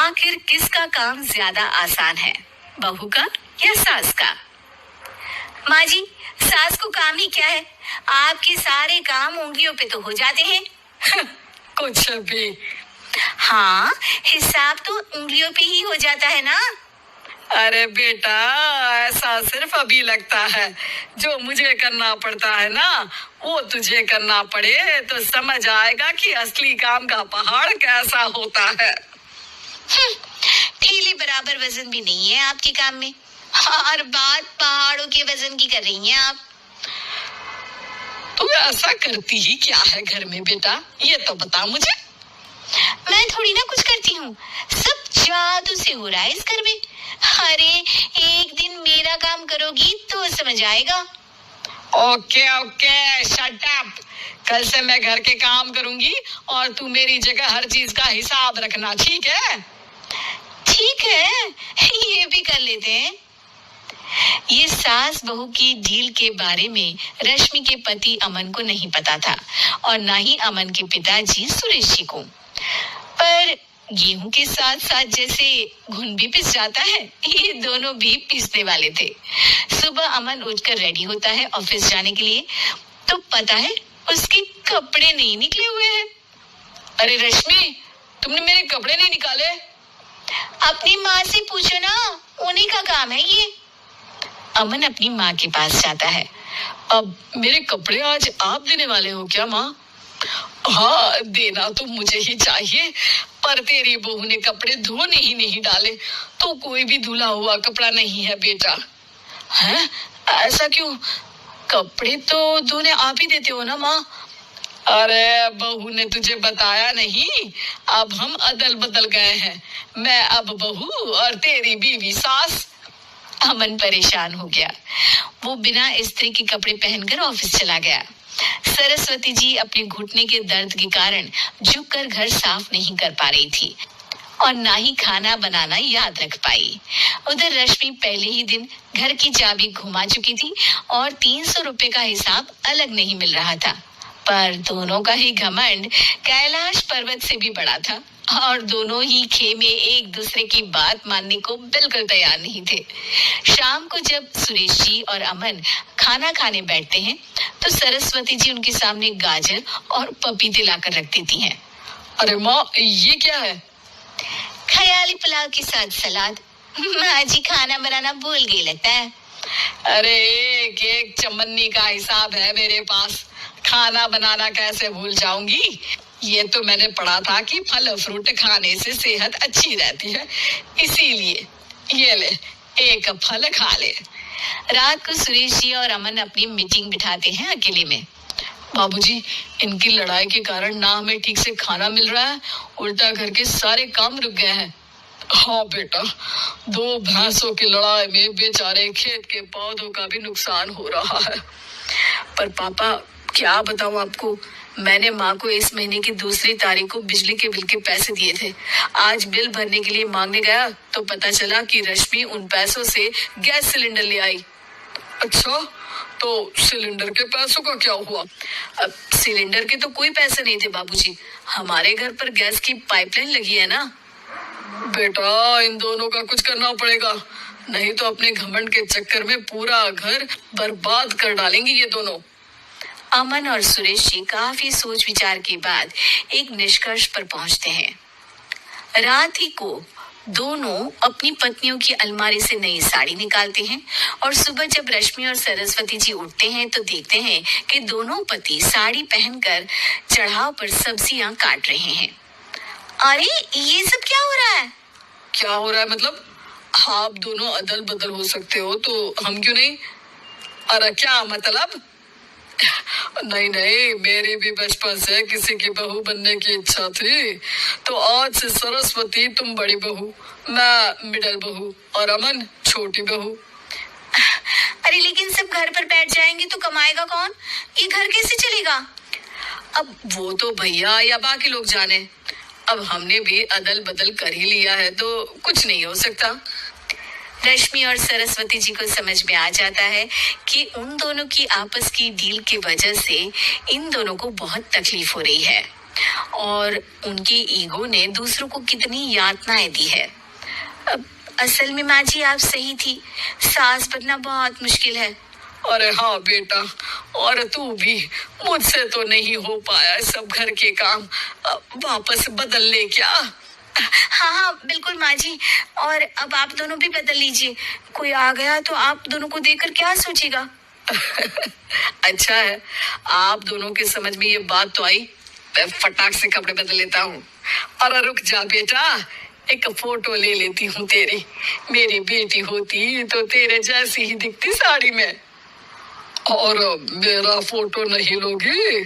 आखिर किसका काम ज्यादा आसान है, बहू का या सास का? माँ जी, सास को काम ही क्या है, आपके सारे काम उंगलियों पे तो हो जाते हैं। कुछ भी। हाँ, हिसाब तो उंगलियों पे ही हो जाता है ना। अरे बेटा, ऐसा सिर्फ अभी लगता है। जो मुझे करना पड़ता है ना, वो तुझे करना पड़े तो समझ आएगा कि असली काम का पहाड़ कैसा होता है। ठेले बराबर वजन भी नहीं है आपके काम में। हर बात पहाड़ों के वजन की कर रही हैं आप। तू ऐसा करती ही क्या है घर में बेटा, ये तो बता मुझे। मैं थोड़ी ना कुछ करती हूँ, सब जादू से हो रहा है इस घर में। अरे एक दिन मेरा काम करोगी तो समझ आएगा। Okay okay, shut up. कल से मैं घर के काम करूंगी और तू मेरी जगह हर चीज का हिसाब रखना, ठीक है? ठीक है, ये भी कर लेते हैं। ये सास बहू की डील के बारे में रश्मि के पति अमन को नहीं पता था और ना ही अमन के पिताजी सुरेश जी को। पर गेहूं के साथ साथ जैसे घुन भी पिस जाता है, ये दोनों भी पिसने वाले थे। सुबह अमन उठकर रेडी होता है ऑफिस जाने के लिए, तो पता है उसके कपड़े नहीं निकले हुए हैं। अरे रश्मि, तुमने मेरे कपड़े नहीं निकाले? अपनी माँ से पूछो ना, उन्हीं का काम है ये। अमन अपनी माँ के पास जाता है। अब मेरे कपड़े आज आप देने वाले हो क्या माँ? हाँ, देना तो मुझे ही चाहिए, पर तेरी बहू ने कपड़े धोने ही नहीं डाले, तो कोई भी धुला हुआ कपड़ा नहीं है बेटा। हैं? ऐसा क्यों? कपड़े तो धोने आप ही देते हो ना माँ? अरे बहू ने तुझे बताया नहीं, अब हम अदल बदल गए हैं। मैं अब बहू और तेरी बीवी सास। अमन परेशान हो गया। वो बिना इस्त्री के कपड़े पहनकर ऑफिस चला गया। सरस्वती जी अपने घुटने के दर्द के कारण झुककर घर साफ नहीं कर पा रही थी और ना ही खाना बनाना याद रख पाई। उधर रश्मि पहले ही दिन घर की चाबी घुमा चुकी थी और 300 रुपए का हिसाब अलग नहीं मिल रहा था। पर दोनों का ही घमंड कैलाश पर्वत से भी बड़ा था और दोनों ही खेमे एक दूसरे की बात मानने को बिल्कुल तैयार नहीं थे। शाम को जब सुरेश जी और अमन खाना खाने बैठते हैं, तो सरस्वती जी उनके सामने गाजर और पपीते लाकर रख देती हैं। अरे माँ, ये क्या है? खयाली पुलाव के साथ सलाद। माँ जी खाना बनाना भूल गई लगता है। अरे एक एक चमन्नी का हिसाब है मेरे पास, खाना बनाना कैसे भूल जाऊंगी? ये तो मैंने पढ़ा था कि फल फ्रूट खाने से सेहत अच्छी रहती है, इसीलिए ये ले, एक फल खा ले। रात को सुरेश जी और अमन अपनी मीटिंग बिठाते हैं अकेले में। बाबूजी, इनकी लड़ाई के कारण ना हमें ठीक से खाना मिल रहा है, उल्टा घर के सारे काम रुक गए हैं। हाँ बेटा, 2 भैंसों की लड़ाई में बेचारे खेत के पौधों का भी नुकसान हो रहा है। पर पापा, क्या बताऊं आपको, मैंने माँ को इस महीने की 2 तारीख को बिजली के बिल के पैसे दिए थे। आज बिल भरने के लिए मांगने गया तो पता चला कि रश्मि उन पैसों से गैस सिलेंडर ले आई। अच्छा, तो सिलेंडर के पैसों का क्या हुआ? अब सिलेंडर के तो कोई पैसे नहीं थे बाबूजी, हमारे घर पर गैस की पाइपलाइन लगी है ना। बेटा, इन दोनों का कुछ करना पड़ेगा, नहीं तो अपने घमंड के चक्कर में पूरा घर बर्बाद कर डालेंगी ये दोनों। अमन और सुरेश जी काफी सोच विचार के बाद एक निष्कर्ष पर पहुंचते हैं। रात ही को दोनों अपनी पत्नियों की अलमारी से नई साड़ी निकालते हैं और सुबह जब रश्मि और सरस्वती जी उठते हैं तो देखते हैं कि दोनों पति साड़ी पहनकर चढ़ाव पर सब्जियां काट रहे हैं। अरे ये सब क्या हो रहा है? क्या हो रहा है मतलब? आप दोनों अदल बदल हो सकते हो तो हम क्यों नहीं? अरे क्या मतलब? नहीं नहीं, मेरी भी बचपन से किसी की बहू बनने की इच्छा थी, तो आज से सरस्वती तुम बड़ी बहू, मैं मिडिल बहू और अमन छोटी बहू। अरे लेकिन सब घर पर बैठ जाएंगे तो कमाएगा कौन? ये घर कैसे चलेगा? अब वो तो भैया या बाकी लोग जाने, अब हमने भी अदल बदल कर ही लिया है तो कुछ नहीं हो सकता। रश्मि और सरस्वती जी को समझ में आ जाता है कि उन दोनों की आपस की डील की वजह से इन दोनों को बहुत तकलीफ हो रही है। और उनके ईगो ने दूसरों को कितनी यातनाएं दी है। अब असल में माँ जी आप सही थी, सास बनना बहुत मुश्किल है। अरे हाँ बेटा, और तू भी, मुझसे तो नहीं हो पाया सब घर के काम, वापस बदल ले क्या? हाँ हाँ बिल्कुल माँ जी, और अब आप दोनों भी बदल लीजिए। कोई आ गया तो आप दोनों को देखकर क्या सोचेगा। अच्छा है, आप दोनों के समझ में ये बात तो आई। मैं फटाक से कपड़े बदल लेता हूँ। अरे रुक जा बेटा, एक फोटो ले लेती हूँ तेरी। मेरी बेटी होती तो तेरे जैसी ही दिखती साड़ी में। और मेरा फोटो नहीं लोगी?